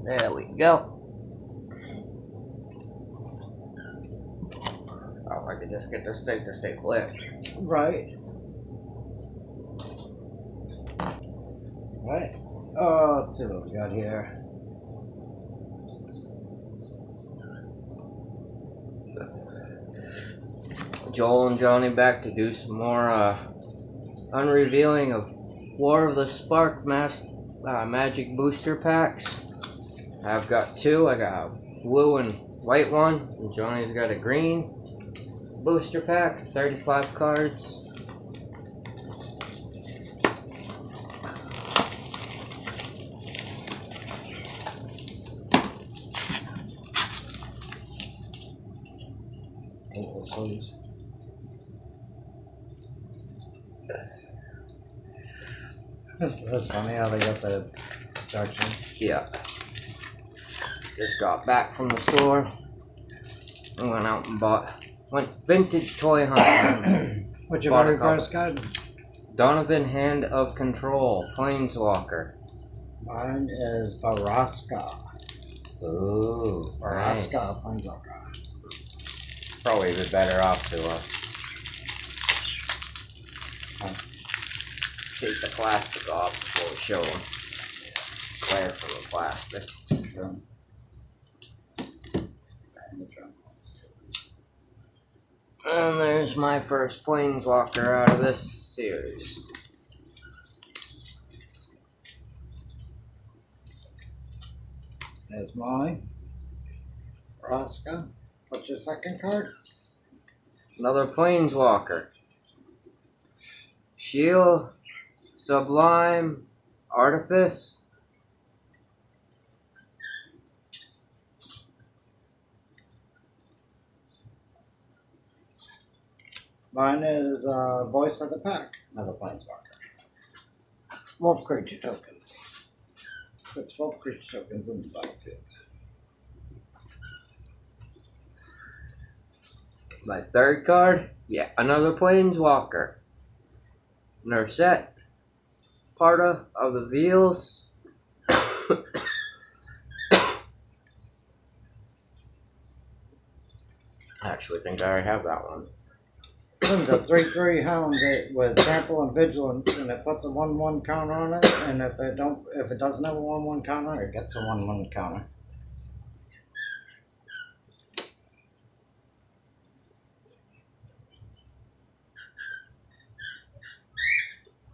There we go. Oh, I could just get this thing to stay clear. Right. Right. Oh, let's see what we got here. Joel and Johnny back to do some more unrevealing of War of the Spark magic booster packs. I've got two. I got a blue and white one, and Johnny's got a green booster pack, 35 cards. Ankle sleeves. That's funny how they got the protection. Yeah. Just got back from the store and went out and went vintage toy hunting. What's your very first card? Donovan, Hand of Control, Planeswalker. Mine is Baraska. Ooh, Baraska, nice. Planeswalker. Probably even better off to take the plastic off before we show them. Clear from the plastic. Sure. And there's my first Planeswalker out of this series. There's mine. Baraska. What's your second card? Another Planeswalker. Shield, Sublime, Artifice. Mine is Voice of the Pack. Another Planeswalker. Wolf creature tokens. Puts wolf creature tokens in the battlefield. My third card, yeah, another Planeswalker. Nurset, Parta of the Veils. I actually think I already have that one. It's a 3/3 hound with trample and vigilance, and it puts a 1/1 counter on it. And if it doesn't have a 1/1 counter, it gets a 1/1 counter.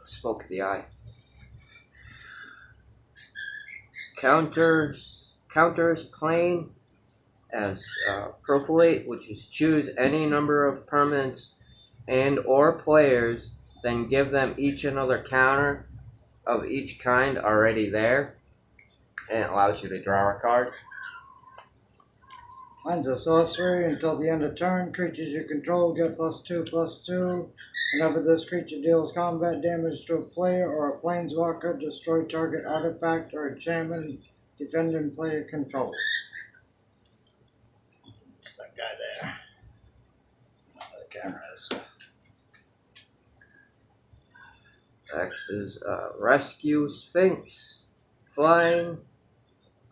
Spoke of the eye. Counters plane as Profilate, which is choose any number of permanents and or players, then give them each another counter of each kind already there, and it allows you to draw a card. Mine's a sorcery. Until the end of turn, creatures you control get +2/+2. Whenever this creature deals combat damage to a player or a planeswalker, destroy target artifact or enchantment defending player controls. It's that guy there. The camera is. Next is Rescue Sphinx. Flying.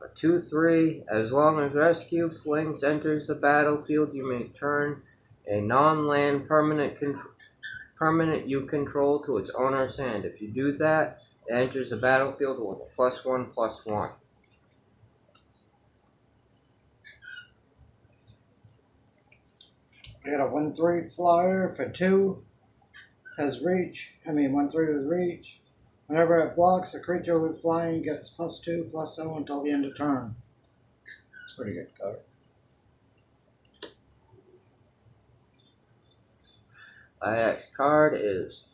A 2/3. As long as Rescue Sphinx enters the battlefield, you may turn a non-land permanent you control to its owner's hand. If you do that, it enters the battlefield with a +1/+1. We got a 1/3 flyer for 2. Has reach. 1/3 with reach. Whenever it blocks, a creature with flying gets +2/+0 until the end of turn. It's a pretty good card. My next card is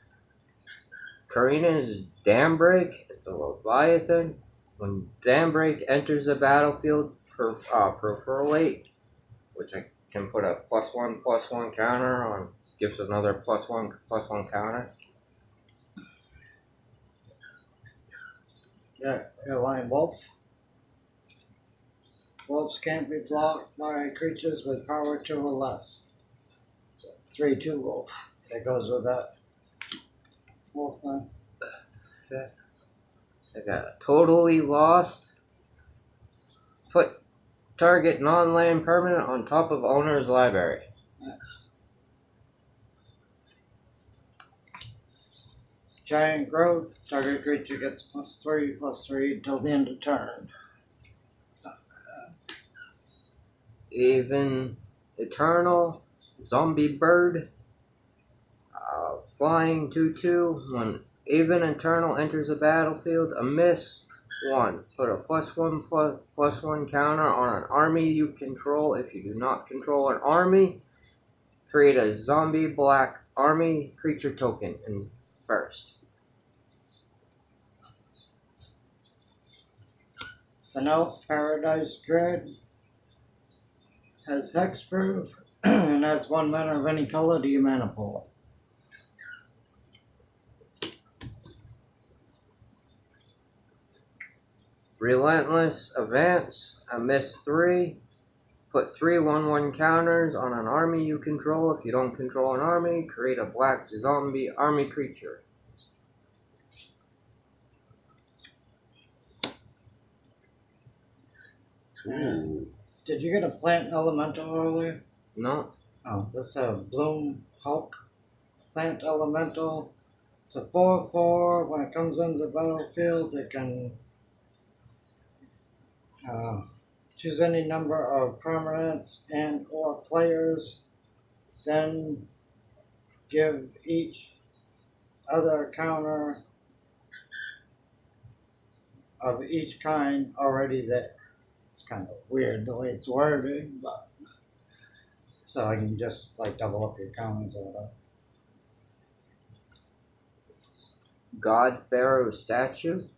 Karina's Dambreak. It's a Leviathan. When Dambreak enters the battlefield, Profilate, which I can put a +1/+1 counter on, gives another +1/+1 counter. Yeah, Airline Wolf. Wolves can't be blocked by creatures with power 2 or less. So 3/2 wolf. That goes with that wolf thing. I got Totally Lost. Put target non-land permanent on top of owner's library. Nice. Giant growth. Target creature gets +3/+3 until the end of turn. Even eternal zombie bird. Flying 2/2. When even eternal enters the battlefield, a miss 1. Put a +1/+1 counter on an army you control. If you do not control an army, create a zombie black army creature token in first. The note Paradise Dread has hexproof and adds 1 mana of any color to your mana pool. Relentless Advance, a miss 3. Put 3/1/1 counters on an army you control. If you don't control an army, create a black zombie army creature. Ooh. Did you get a plant elemental earlier? No. Oh, this is a Bloom Hulk plant elemental. It's a 4/4. When it comes into the battlefield, it can choose any number of permanents and or players. Then give each other counter of each kind already there. It's kind of weird the way it's worded, but so I can just like double up your counters or whatever. God Pharaoh statue.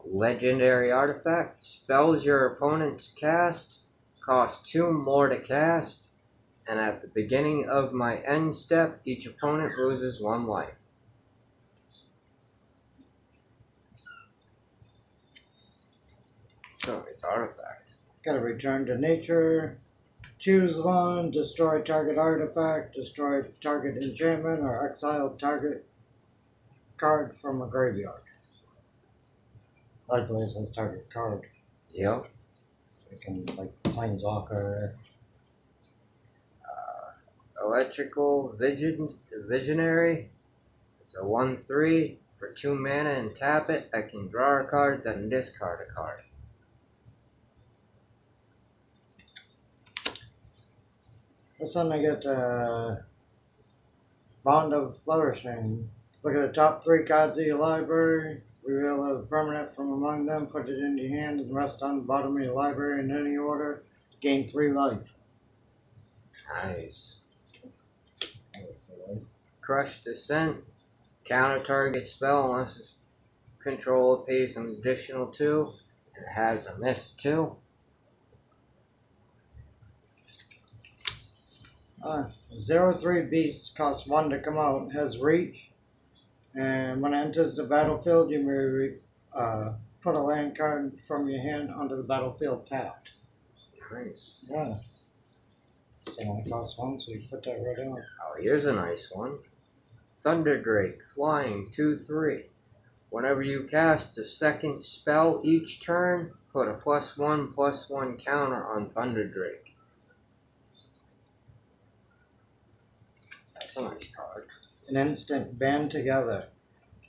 Legendary artifact. Spells your opponent's cast cost 2 more to cast, and at the beginning of my end step, each opponent loses 1 life. Oh, it's artifact. Gotta return to nature. Choose one. Destroy target artifact. Destroy target enchantment or exile target card from a graveyard. Likely it says target card. Yep. So you can like Planeswalker. Electrical Visionary. It's a 1/3 for 2 mana and tap it. I can draw a card, then discard a card. This one I get Bond of Flourishing. Look at the top 3 cards of your library. Reveal a permanent from among them. Put it into your hand and rest on the bottom of your library in any order. Gain 3 life. Nice. Crush Descent. Counter target spell unless its controller pays an additional 2. It has a miss 2. 0/3 beast costs 1 to come out. Has reach. And when it enters the battlefield, you may put a land card from your hand onto the battlefield tapped. Nice. Yeah. So only costs 1, so you put that right on. Oh, here's a nice one. Thunder Drake, flying 2/3. Whenever you cast a second spell each turn, put a +1/+1 counter on Thunder Drake. That's a nice card. An instant, band together.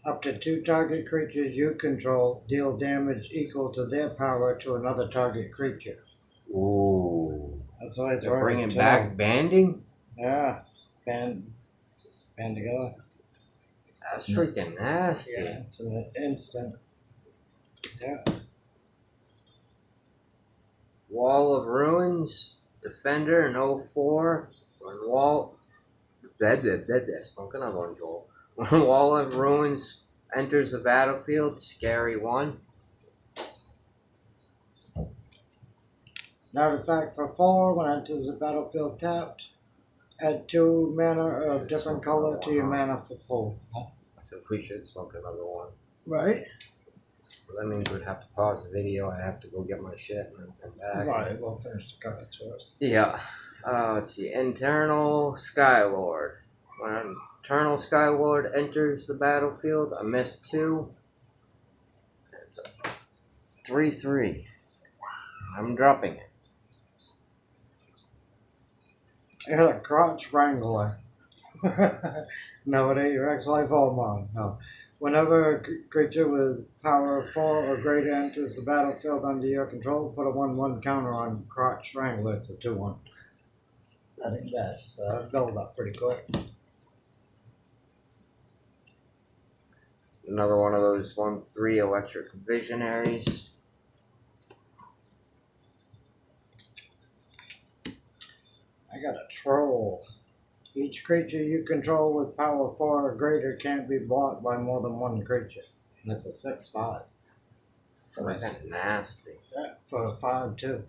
Up to 2 target creatures you control deal damage equal to their power to another target creature. Ooh. That's why it's They're bringing back banding? Yeah. Band together. That's freaking nasty. Yeah, it's an instant. Yeah. Wall of Ruins, Defender in 04. When Wall When Wall of Ruins enters the battlefield, scary 1. An artifact for 4, when it enters the battlefield tapped, add 2 mana of different color to your mana for pool. So we should smoke another one. Right? Well, that means we'd have to pause the video. I have to go get my shit and then come back. Right, we'll finish the cards first. Yeah. Let's see. Internal Skylord. When Eternal Skylord enters the battlefield, a miss 2. It's a 3/3. I'm dropping it. I got a crotch wrangler. Nowadays, you're actually full mod. No. Whenever a creature with power of 4 or greater enters the battlefield under your control, put a 1/1 counter on crotch wrangler. It's a 2/1. I think that's build up pretty quick. Another one of those 1/3 electric visionaries. I got a troll. Each creature you control with power 4 or greater can't be blocked by more than one creature. And it's a 6/5. So that's nasty. Yeah, for 5 too.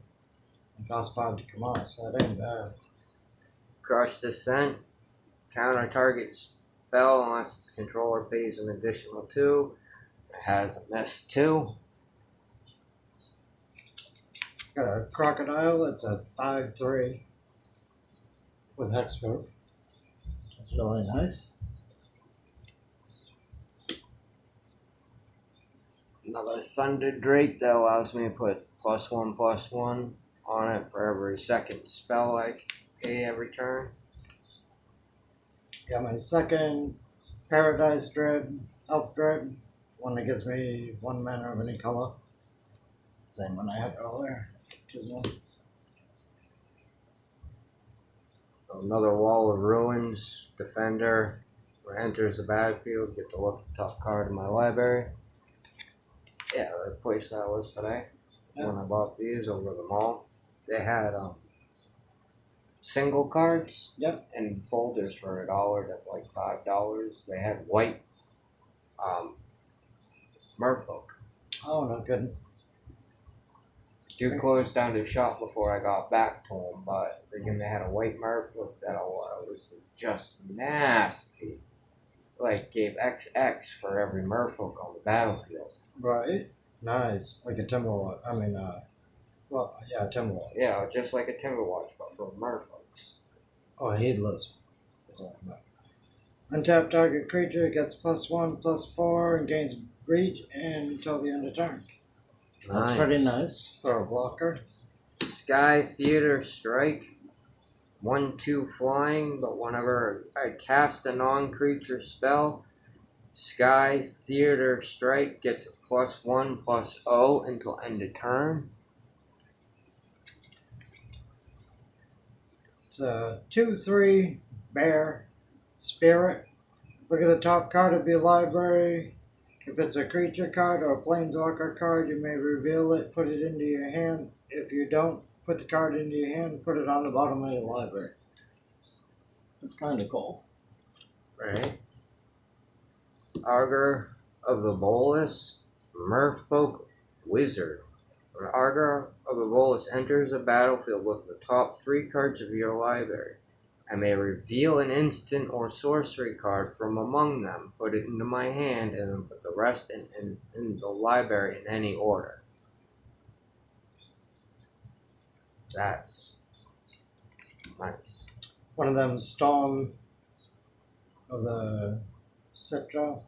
It costs 5 to come on, so that ain't bad. Crush Descent. Counter target spell unless its controller pays an additional 2. It has a miss 2. Got a crocodile. It's a 5/3 with hexproof. That's really nice. Another Thunder Drake that allows me to put +1/+1 on it for every second spell I pay every turn. Got my second Paradise Dread, Elf Dread. One that gives me 1 mana of any color. Same one I had earlier. Another Wall of Ruins Defender. When it enters the battlefield, get to look at the top card of my library. Yeah, the place that was today. Yeah. When I bought these over the mall, they had single cards. Yep. And folders for $1 to like $5. They had white merfolk. Oh, no kidding. Dude closed down his shop before I got back to him, but freaking they had a white merfolk that was just nasty. Like gave XX for every merfolk on the battlefield. Right. Nice. Like a Timberwolf. I mean, Timberwolf. Yeah, just like a Timberwatch, but for merfolks. Oh, heedless. Untap target creature gets +1/+4 and gains reach until the end of turn. That's pretty nice for a blocker. Sky Theater Strike. 1/2 flying, but whenever I cast a non-creature spell, Sky Theater Strike gets +1/+0 until end of turn. It's a 2/3 bear spirit. Look at the top card of your library. If it's a creature card or a planeswalker card, you may reveal it, put it into your hand. If you don't, put the card into your hand, put it on the bottom of your library. That's kind of cool. Right. Augur of the Bolus, Merfolk Wizard. When Augur of the Bolus enters the battlefield, look at the top 3 cards of your library. I may reveal an instant or sorcery card from among them, put it into my hand, and then put the rest in the library in any order. That's nice. One of them Storm of the Citra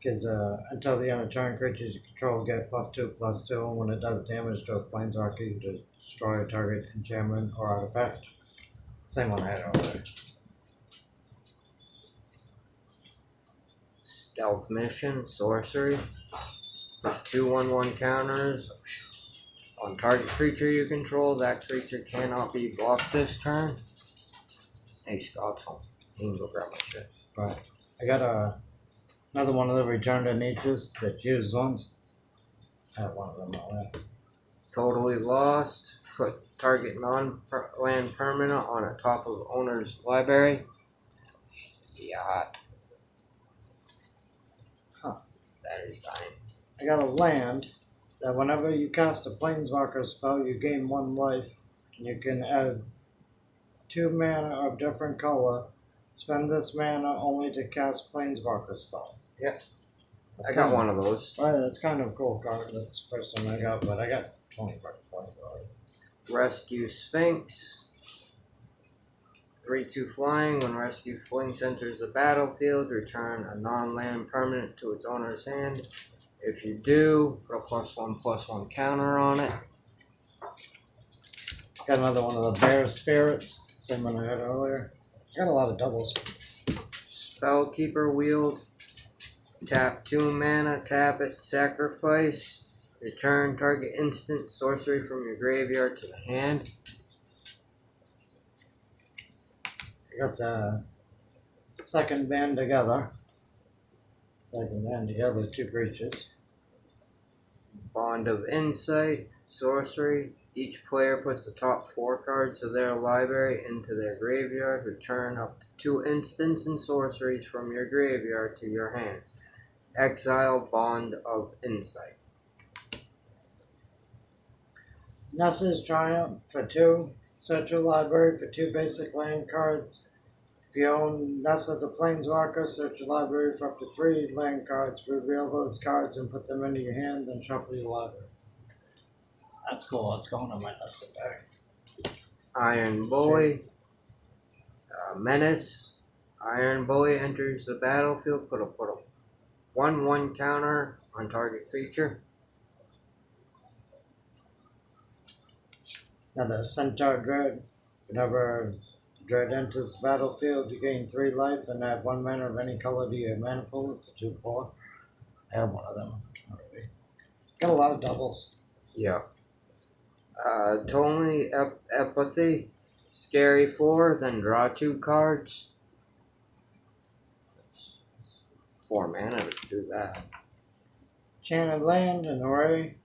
gives until the end of turn, creatures you control get +2/+2, and when it does damage to a planeswalker, you destroy a target enchantment or artifact. Same one I had earlier. Stealth Mission, Sorcery. Put 2 1/1 counters on target creature you control. That creature cannot be blocked this turn. Hey, Scott's home. He can go grab my shit. Right. I got another one of the Return to Nature's that used ones. I have one of them already. Totally Lost. Put target non-land permanent on the top of owner's library. Yeah. Huh. That is dying. I got a land that whenever you cast a planeswalker spell, you gain 1 life, and you can add 2 mana of different color. Spend this mana only to cast planeswalker spells. Yep. I got one of those. Right, that's kind of a cool card. That's the first one I got, but I got 20 points already. Rescue Sphinx. 3/2 flying. When Rescue Sphinx enters the battlefield, return a non-land permanent to its owner's hand. If you do, put a +1/+1 counter on it. Got another one of the bear spirits, same one I had earlier. Got a lot of doubles. Spellkeeper wield. Tap 2 mana, tap it, sacrifice. Return target instant sorcery from your graveyard to the hand. I got the second band together. Two creatures. Bond of Insight, sorcery. Each player puts the top 4 cards of their library into their graveyard. Return up to 2 instants and sorceries from your graveyard to your hand. Exile Bond of Insight. Nessa's Triumph for 2. Search your library for 2 basic land cards. If you own Nessa the Planeswalker, search your library for up to 3 land cards. Reveal those cards and put them into your hand, then shuffle your library. That's cool. That's going on my Nessa deck. Iron Bully. Menace. Iron Bully enters the battlefield. Put a 1/1 counter on target creature. Now the Centaur Dread. Whenever Dread enters the battlefield, you gain 3 life and add 1 mana of any color to your mana pool. It's a 2/4. I have one of them already. Got a lot of doubles. Yeah. Totally Empathy. Scary 4, then draw 2 cards. That's 4 mana to do that. Enchanted Land and Array.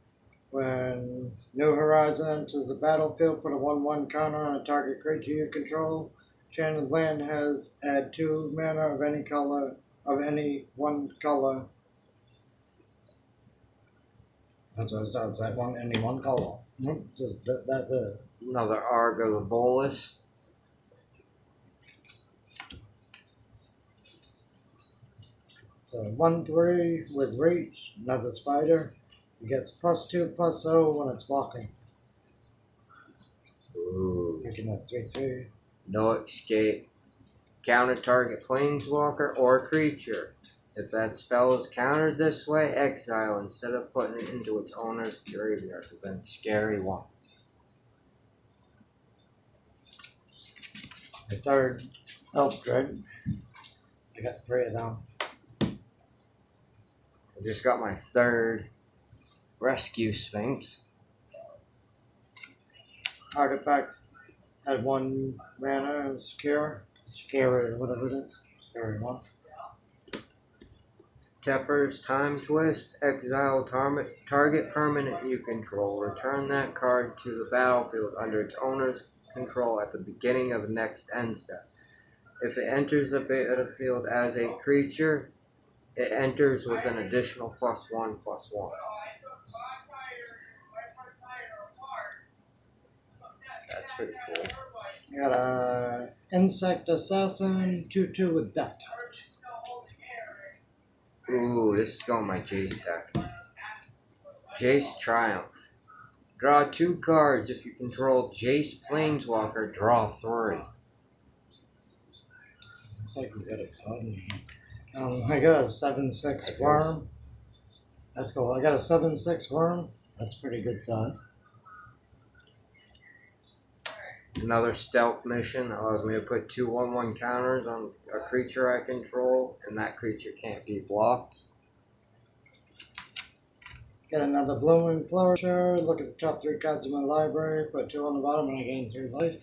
When New Horizon enters the battlefield, put a 1/1 counter on a target creature you control. Enchanted Land has add 2 mana of any color, of any 1 color. That's what it sounds like, any 1 color. That's it. Another Argo the Bolus. So 1/3 with reach, another spider. It gets +2/+0 when it's blocking. Ooh. Making that 3/3. No escape. Counter target planeswalker or creature. If that spell is countered this way, exile instead of putting it into its owner's graveyard. Then scary 1. The third Elf Dread. I got 3 of them. I just got my 3rd Rescue Sphinx. Artifact had 1 mana, secure, or whatever it is. Scary 1. Teffer's Time Twist. Exile target permanent you control. Return that card to the battlefield under its owner's control at the beginning of the next end step. If it enters the battlefield as a creature, it enters with an additional +1/+1. That's pretty cool. I got a Insect Assassin, 2/2 with Death Touch. Ooh, this is going my Jace deck. Jace Triumph. Draw 2 cards. If you control Jace Planeswalker, draw 3. Looks like we got it. I got a 7/6 worm. That's cool. I got a 7/6 worm. That's pretty good size. Another stealth mission that allows me to put 2 1/1 counters on a creature I control, and that creature can't be blocked. Got another Blooming Flourisher. Look at the top 3 cards in my library. Put 2 on the bottom and I gain 3 life.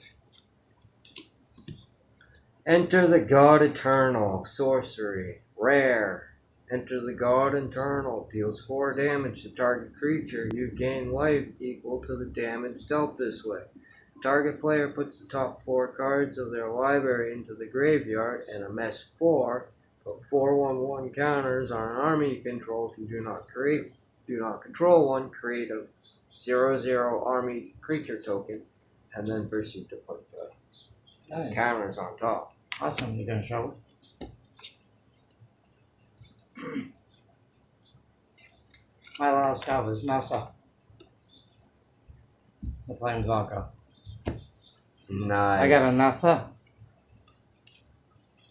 Enter the God Eternal. Sorcery. Rare. Enter the God Eternal. Deals 4 damage to target creature. You gain life equal to the damage dealt this way. Target player puts the top 4 cards of their library into the graveyard and a mess 4. Put 4 1/1 counters on an army you control. If you do not control one, create a 0/0 army creature token, and then proceed to put the counters on top. Awesome, you're gonna show it. My last card was Nessa, the Planeswalker. Nice. I got a Nessa.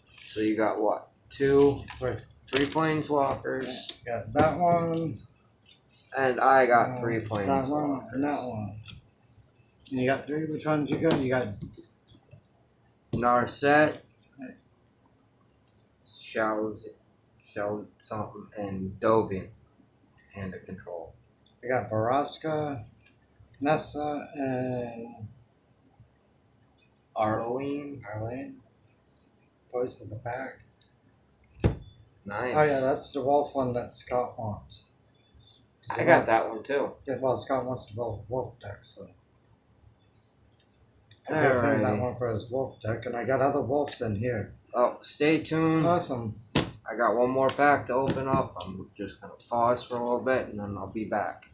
So you got what? 2, 3. 3 planeswalkers, Got that one. and I got 3 That one and that planeswalkers. one. And you got 3. Which ones you got? You got Narset, Shell something, and Dovian. Hand of control. I got Baraska, Nessa, and Arlene. Arlene. Voice of the Pack. Nice. Oh yeah, that's the wolf one that Scott wants. I got that one too. Yeah, well, Scott wants to build a wolf deck, so I'll give him that one for his wolf deck, and I got other wolves in here. Oh, stay tuned. Awesome. I got one more pack to open up. I'm just gonna pause for a little bit and then I'll be back.